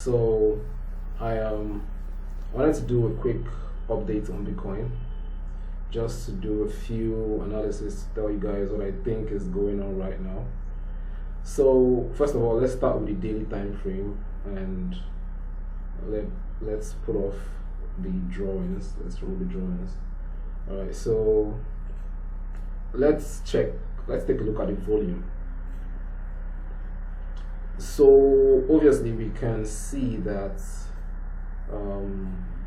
So I wanted to do a quick update on Bitcoin, just to do a few analysis to tell you guys what I think is going on right now. So first of all, let's start with the daily time frame, and let's put off the drawings. Let's remove the drawings. All right, so let's check. Let's take a look at the volume. So obviously we can see that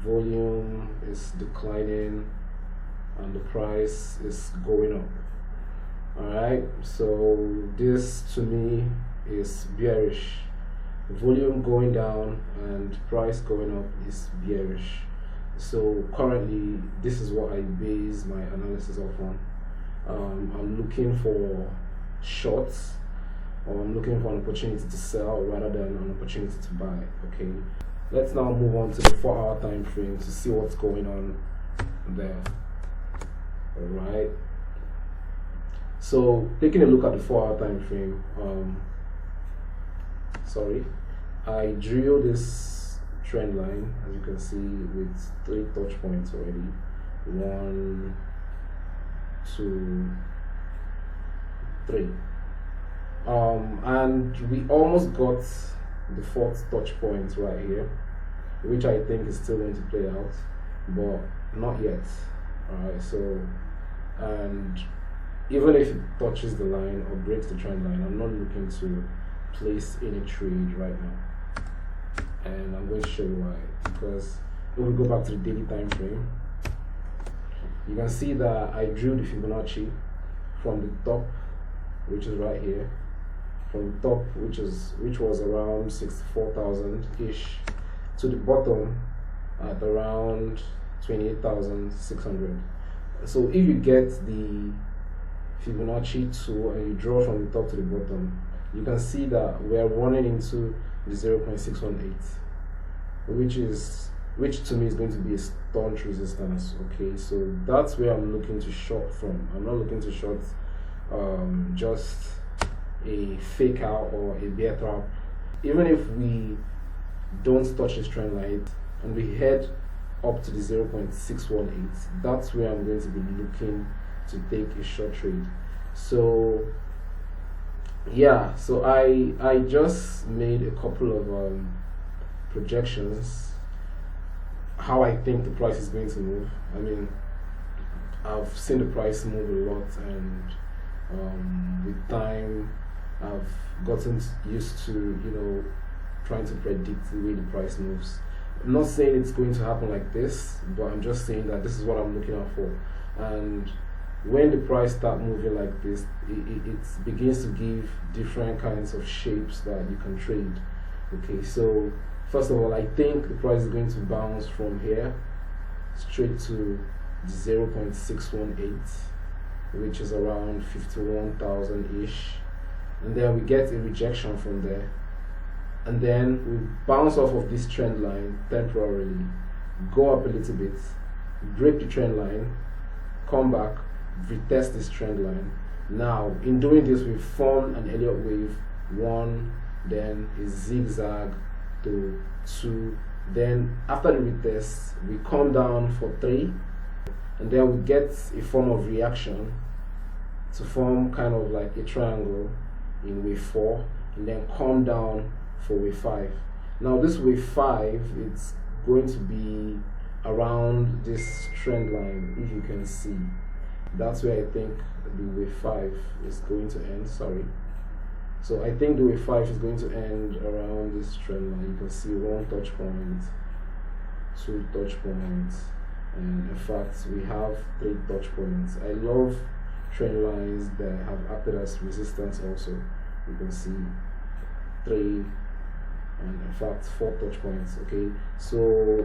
volume is declining and the price is going up. Alright, so this to me is bearish. Volume going down and price going up is bearish. So currently this is what I base my analysis off on. I'm looking for shorts, or I'm looking for an opportunity to sell rather than an opportunity to buy. Okay, let's now move on to the 4-hour time frame to see what's going on there. All right, so taking a look at the 4-hour time frame, I drew this trend line, as you can see, with 3 touch points already. 1, 2, 3. And we almost got the 4th touch point right here, which I think is still going to play out, but not yet. Alright, so, and even if it touches the line or breaks the trend line, I'm not looking to place any trade right now, and I'm going to show you why. Because if we go back to the daily time frame, you can see that I drew the Fibonacci from the top, which is right here, from the top, which was around 64,000 ish, to the bottom at around 28,600. So if you get the Fibonacci tool and you draw from the top to the bottom, you can see that we are running into the 0.618, which to me is going to be a staunch resistance. Okay, so that's where I'm looking to short from. I'm not looking to short just a fake out or a bear trap. Even if we don't touch this trend line and we head up to the 0.618, that's where I'm going to be looking to take a short trade. So yeah, so I just made a couple of projections how I think the price is going to move. I mean, I've seen the price move a lot, and with time I've gotten used to trying to predict the way the price moves. I'm not saying it's going to happen like this, but I'm just saying that this is what I'm looking out for. And when the price starts moving like this, it begins to give different kinds of shapes that you can trade. Okay, so first of all, I think the price is going to bounce from here straight to the 0.618, which is around 51,000 ish, and then we get a rejection from there, and then we bounce off of this trend line temporarily, go up a little bit, break the trend line, come back, retest this trend line. Now in doing this, we form an Elliott wave 1, then a zigzag to 2, then after the retest we come down for 3, and then we get a form of reaction to form kind of like a triangle in wave 4, and then come down for wave 5. Now this wave 5, it's going to be around this trend line. If you can see, that's where I think the wave 5 is going to end. So I think the wave 5 is going to end around this trend line. You can see 1 touch point, 2 touch points, and in fact we have 3 touch points. I love trend lines that have acted as resistance also. You can see 3 and in fact 4 touch points. Okay, so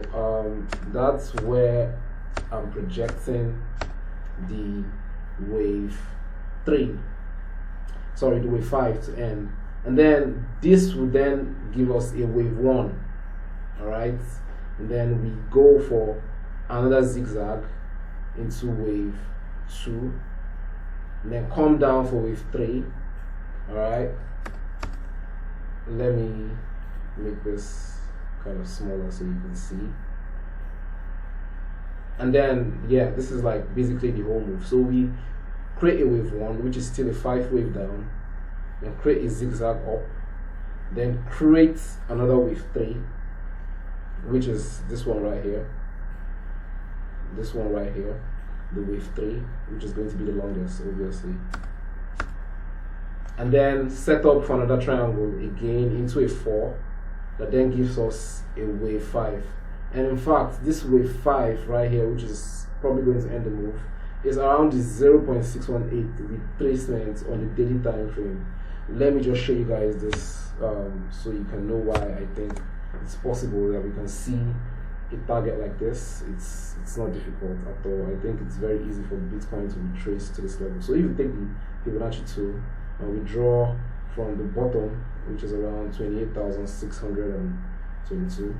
that's where I'm projecting the wave 3, sorry, the wave 5 to end, and then this will then give us a wave 1. all right, and then we go for another zigzag into wave 2, and then come down for wave 3. All right, let me make this kind of smaller so you can see. And then yeah, this is like basically the whole move. So we create a wave 1, which is still a 5 wave down, then create a zigzag up, then create another wave 3, which is this one right here, this one right here, the wave 3, which is going to be the longest obviously, and then set up for another triangle again into a 4 that then gives us a wave 5. And in fact, this wave 5 right here, which is probably going to end the move, is around the 0.618 retracement on the daily time frame. Let me just show you guys this so you can know why I think it's possible that we can see a target like this. It's not difficult at all. I think it's very easy for Bitcoin to retrace to this level. So if you take the Fibonacci tool and we draw from the bottom, which is around 28,622,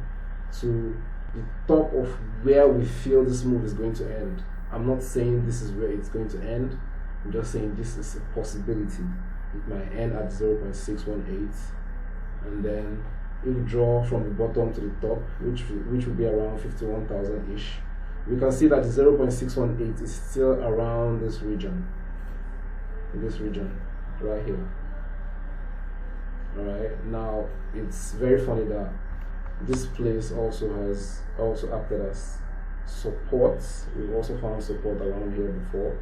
to the top of where we feel this move is going to end. I'm not saying this is where it's going to end. I'm just saying this is a possibility. It might end at 0.618, and then if we draw from the bottom to the top, which will be around 51,000 ish, we can see that the 0.618 is still around this region, right here. Alright, now it's very funny that this place also acted as support. We've also found support around here before.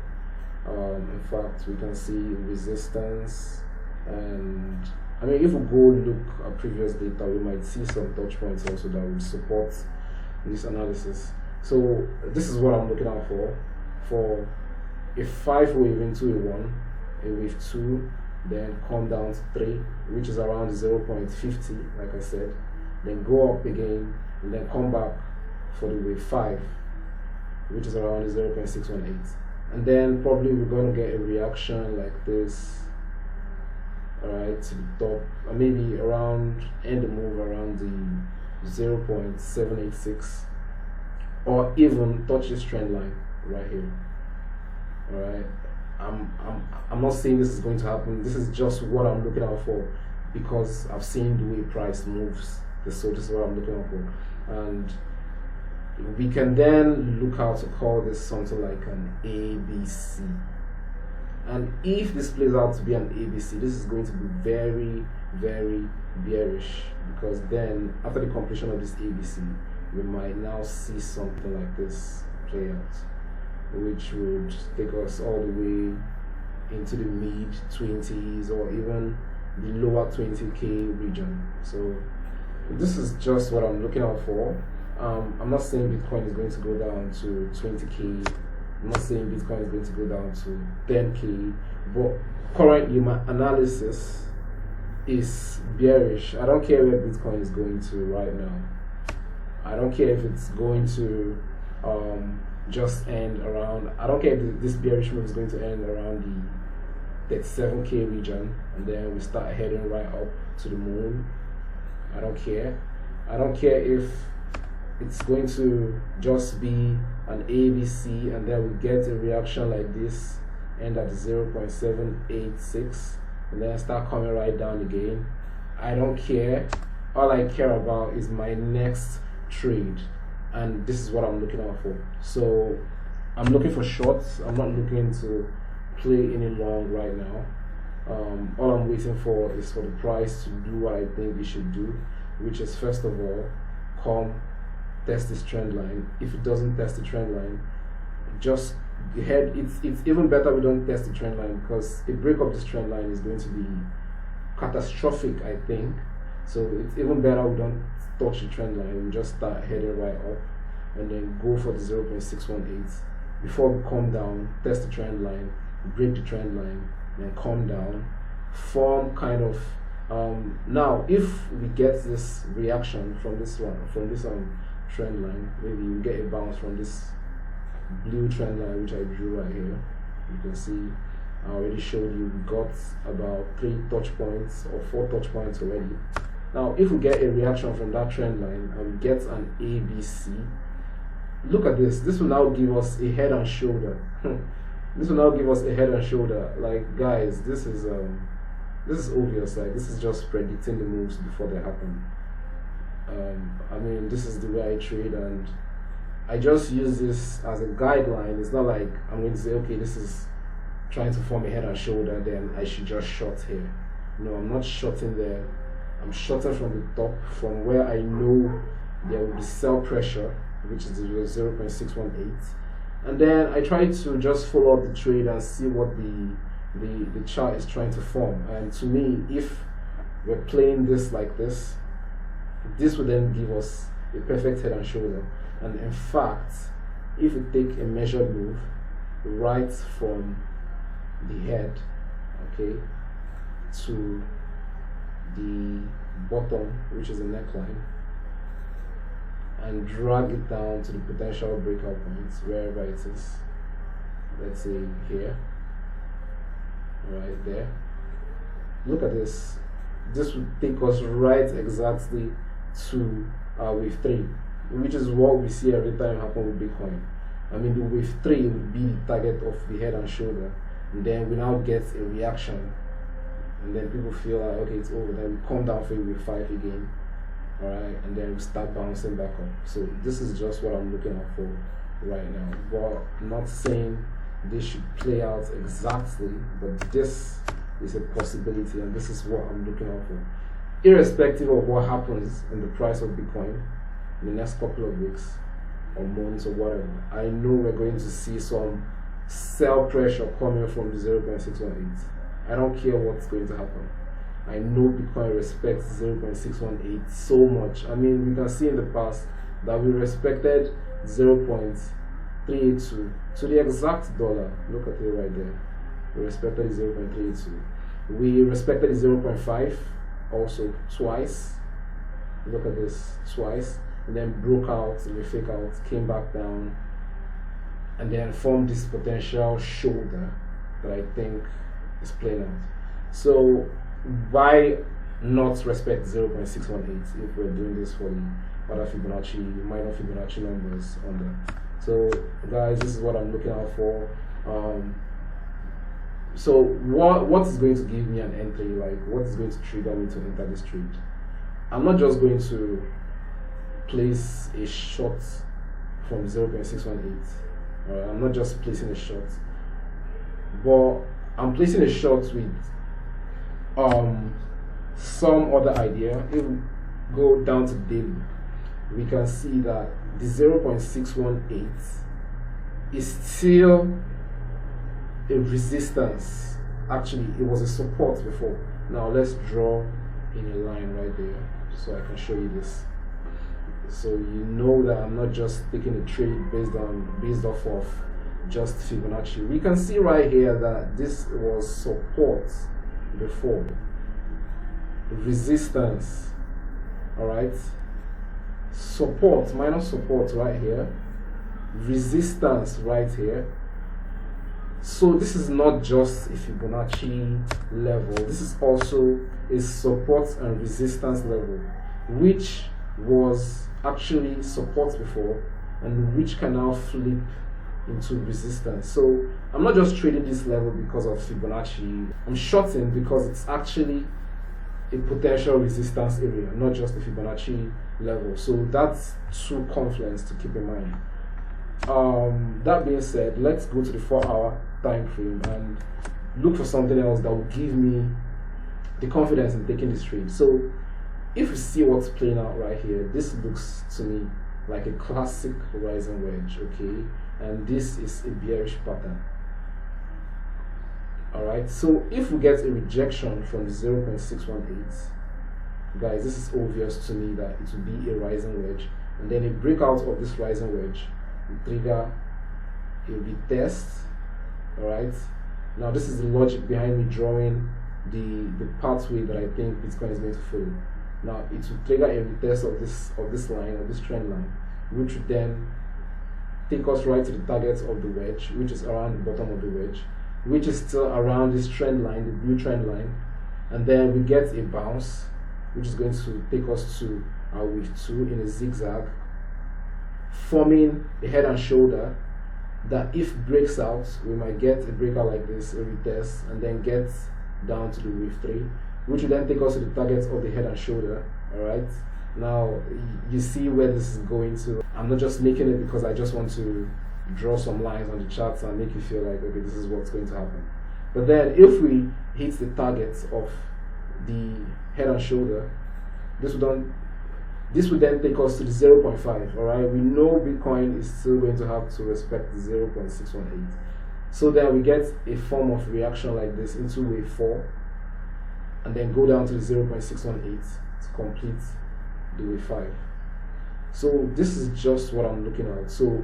In fact, we can see resistance, and I mean, if we go look at previous data, we might see some touch points also that would support this analysis. So this is what I'm looking out for a 5 wave into a 1, a wave 2, then come down to 3, which is around 0.50, like I said, then go up again, and then come back for the wave 5, which is around 0.618. And then probably we're going to get a reaction like this, alright, to the top, and maybe around, end the move around the 0.786, or even touch this trend line right here. Alright, I'm not saying this is going to happen. This is just what I'm looking out for, because I've seen the way price moves. So this is what I'm looking out for, and we can then look out to call this something like an ABC. And if this plays out to be an ABC, this is going to be very, very bearish, because then after the completion of this ABC, we might now see something like this play out, which would take us all the way into the mid 20s or even the lower 20k region. So this is just what I'm looking out for. I'm not saying Bitcoin is going to go down to 20k. I'm not saying Bitcoin is going to go down to 10k. But currently my analysis is bearish. I don't care where Bitcoin is going to right now. I don't care if it's going to just end around, I don't care if this bearish move is going to end around the 37k region, and then we start heading right up to the moon. I don't care. I don't care if it's going to just be an ABC and then we get a reaction like this, end at 0.786, and then start coming right down again. I don't care. All I care about is my next trade, and this is what I'm looking out for. So I'm looking for shorts. I'm not looking to play any long right now. All I'm waiting for is for the price to do what I think it should do, which is first of all come test this trend line. If it doesn't test the trend line, just head. It's even better we don't test the trend line, because a break of this trend line is going to be catastrophic, I think. So it's even better we don't touch the trend line. We just start heading right up and then go for the 0.618 before we come down, test the trend line, break the trend line, then come down, form kind of now if we get this reaction from this trend line, maybe you get a bounce from this blue trend line which I drew right here. You can see I already showed you we got about 3 touch points or 4 touch points already. Now if we get a reaction from that trend line and we get an ABC, look at this. This will now give us a head and shoulder. This will now give us a head and shoulder. Like, guys, this is obvious. Like, this is just predicting the moves before they happen. I mean, this is the way I trade, and I just use this as a guideline. It's not like I'm going to say, okay, this is trying to form a head and shoulder, then I should just short here. No, I'm not shorting there. I'm shorting from the top, from where I know there will be sell pressure, which is the 0.618. And then I try to just follow up the trade and see what the chart is trying to form. And to me, if we're playing this like this, this would then give us a perfect head and shoulder. And in fact, if we take a measured move right from the head, okay, to the bottom, which is the neckline, and drag it down to the potential breakout points, wherever it is, let's say here, right there. Look at this. This would take us right exactly to wave 3, which is what we see every time happen with Bitcoin. I mean, the wave 3 would be the target of the head and shoulder, and then we now get a reaction, and then people feel like, okay, it's over. Then we come down for wave 5 again, all right, and then we start bouncing back up. So this is just what I'm looking out for right now. But I'm not saying this should play out exactly, but this is a possibility, and this is what I'm looking out for. Irrespective of what happens in the price of Bitcoin in the next couple of weeks or months or whatever, I know we're going to see some sell pressure coming from the 0.618. I don't care what's going to happen. I know Bitcoin respects 0.618 so much. I mean, we can see in the past that we respected 0.382 to the exact dollar. Look at it right there. We respected 0.382. We respected 0.5 also twice. Look at this, twice. And then broke out in the fake out, came back down, and then formed this potential shoulder that I think is playing out. So why not respect 0.618 if we're doing this for the other Fibonacci, minor Fibonacci numbers on that? So guys, this is what I'm looking out for. So what is going to give me an entry? Like, what is going to trigger me to enter this trade? I'm not just going to place a short from 0.618. I'm not just placing a short, but I'm placing a short with some other idea. If we go down to daily, we can see that the 0.618 is still a resistance. Actually, it was a support before. Now let's draw in a line right there so I can show you this. So you know that I'm not just taking a trade based off of just Fibonacci. We can see right here that this was support before, resistance, all right, support, minor support right here, resistance right here. So this is not just a Fibonacci level, this is also a support and resistance level, which was actually support before and which can now flip into resistance. So I'm not just trading this level because of Fibonacci, I'm shorting because it's actually a potential resistance area, not just a Fibonacci level. So that's two confluence to keep in mind. That being said, let's go to the 4-hour time frame and look for something else that will give me the confidence in taking this trade. So if you see what's playing out right here, this looks to me like a classic rising wedge, okay? And this is a bearish pattern. Alright, so if we get a rejection from the 0.618, guys, this is obvious to me that it will be a rising wedge, and then a breakout of this rising wedge will trigger a retest. Alright, now this is the logic behind me drawing the pathway that I think Bitcoin is going to follow. Now it will trigger a retest of this line, of this trend line, which would then take us right to the target of the wedge, which is around the bottom of the wedge, which is still around this trend line, the blue trend line, and then we get a bounce, which is going to take us to our wave 2 in a zigzag, forming a head and shoulder that if breaks out, we might get a breakout like this, a retest, and then get down to the wave 3, which will then take us to the target of the head and shoulder, alright? Now you see where this is going to. I'm not just making it because I just want to draw some lines on the charts and make you feel like, okay, this is what's going to happen. But then if we hit the targets of the head and shoulder, this would then take us to the 0.5. All right, we know Bitcoin is still going to have to respect the 0.618. So then we get a form of reaction like this into wave 4, and then go down to the 0.618 to complete the wave 5. So this is just what I'm looking at. So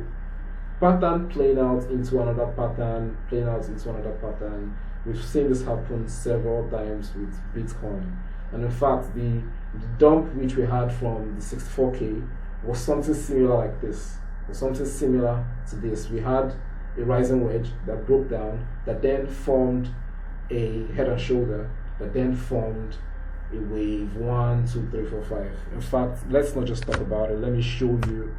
pattern playing out into another pattern, playing out into another pattern. We've seen this happen several times with Bitcoin. And in fact, the dump which we had from the 64K was something similar like this. Was something similar to this. We had a rising wedge that broke down, that then formed a head and shoulder, that then formed a wave 1, 2, 3, 4, 5. In fact, let's not just talk about it. Let me show you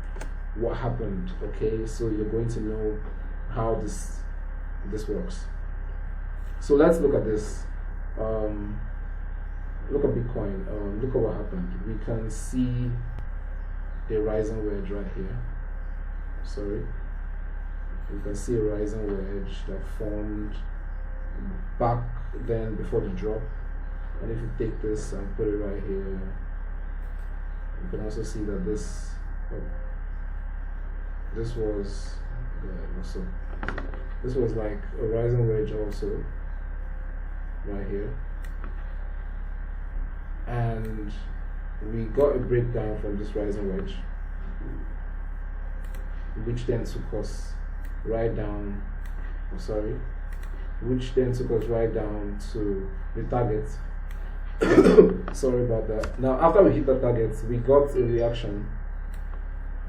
what happened. Okay, so you're going to know how this works. So let's look at this. Look at Bitcoin. Look at what happened. We can see a rising wedge right here. Sorry. You can see a rising wedge that formed back then before the drop. And if you take this and put it right here, you can also see that this was like a rising wedge also right here. And we got a breakdown from this rising wedge, which then took us right down, which then took us right down to the target. Sorry about that. Now, after we hit the target, we got a reaction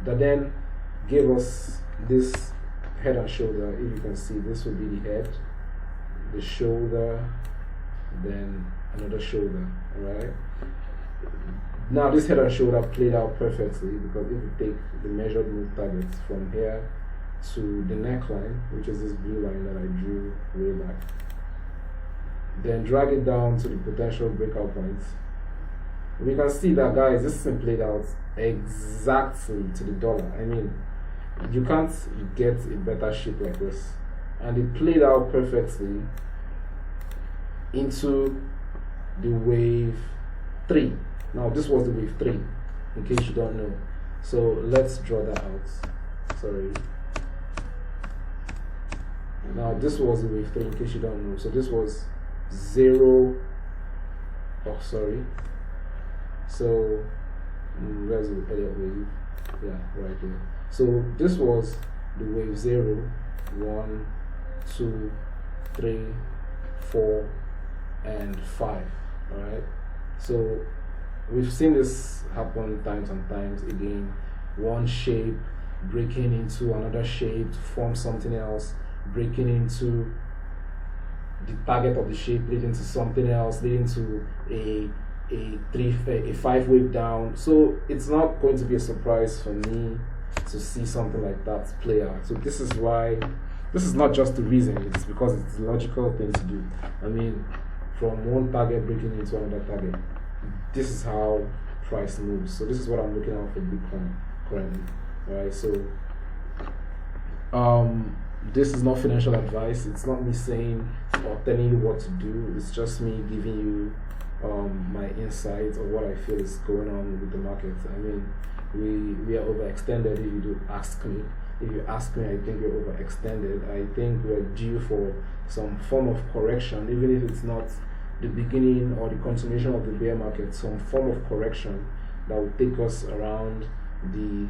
that then gave us this head and shoulder. If you can see, this will be the head, the shoulder, then another shoulder. Alright. Now, this head and shoulder played out perfectly, because if you take the measured move target from here to the neckline, which is this blue line that I drew way back, then drag it down to the potential breakout points, we can see that, guys, this thing played out exactly to the dollar. I mean, you can't get a better shape like this. And it played out perfectly into the wave 3. Now, this was the wave 3, in case you don't know. So let's draw that out. Sorry. Now, this was the wave 3, in case you don't know. So this was 0. Oh, sorry. So where's the Elliott wave? Yeah, right here. So this was the wave 0, 1, 2, 3, 4, and 5. Alright. So we've seen this happen times and times again. One shape breaking into another shape to form something else, breaking into the target of the shape, leading to something else, leading to a 5 wave down. So it's not going to be a surprise for me to see something like that play out. So this is why, this is not just the reason, it's because it's the logical thing to do. I mean, from one target breaking into another target, this is how price moves. So this is what I'm looking at for Bitcoin currently. Alright, so this is not financial advice. It's not me saying or telling you what to do. It's just me giving you my insight of what I feel is going on with the market. I mean, we are overextended. If you do ask me, if you ask me, I think we're overextended. I think we're due for some form of correction, even if it's not the beginning or the continuation of the bear market. Some form of correction that will take us around the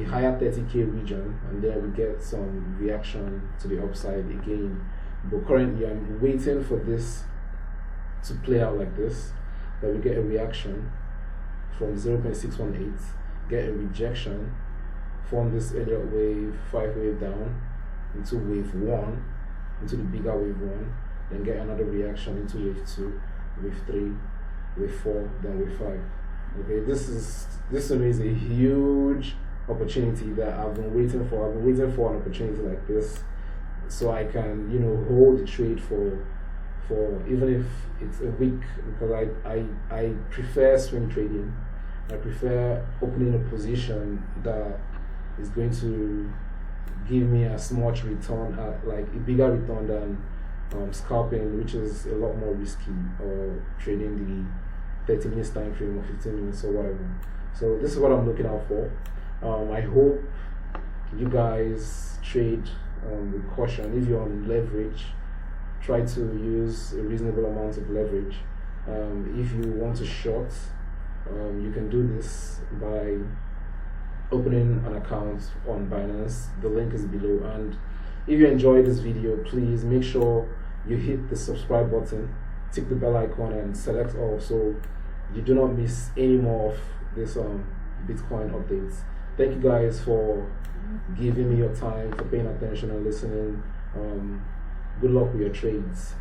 higher 30K region, and then we get some reaction to the upside again. But currently, I'm waiting for this to play out like this, that we get a reaction from 0.618, get a rejection, form this Elliott wave, 5 wave down into wave 1, into the bigger wave 1, then get another reaction into wave 2, wave 3, wave 4, then wave 5. Okay, this to me is a huge opportunity that I've been waiting for. I've been waiting for an opportunity like this, so I can, hold the trade for for even if it's a week, because I prefer swing trading. I prefer opening a position that is going to give me as much return, like a bigger return than scalping, which is a lot more risky, or trading the 30 minutes time frame or 15 minutes or whatever. So this is what I'm looking out for. I hope you guys trade with caution. If you're on leverage, try to use a reasonable amount of leverage. If you want to short, you can do this by opening an account on Binance. The link is below. And if you enjoyed this video, please make sure you hit the subscribe button, tick the bell icon, and select all, so you do not miss any more of this Bitcoin updates. Thank you guys for giving me your time, for paying attention and listening. Good luck with your trades.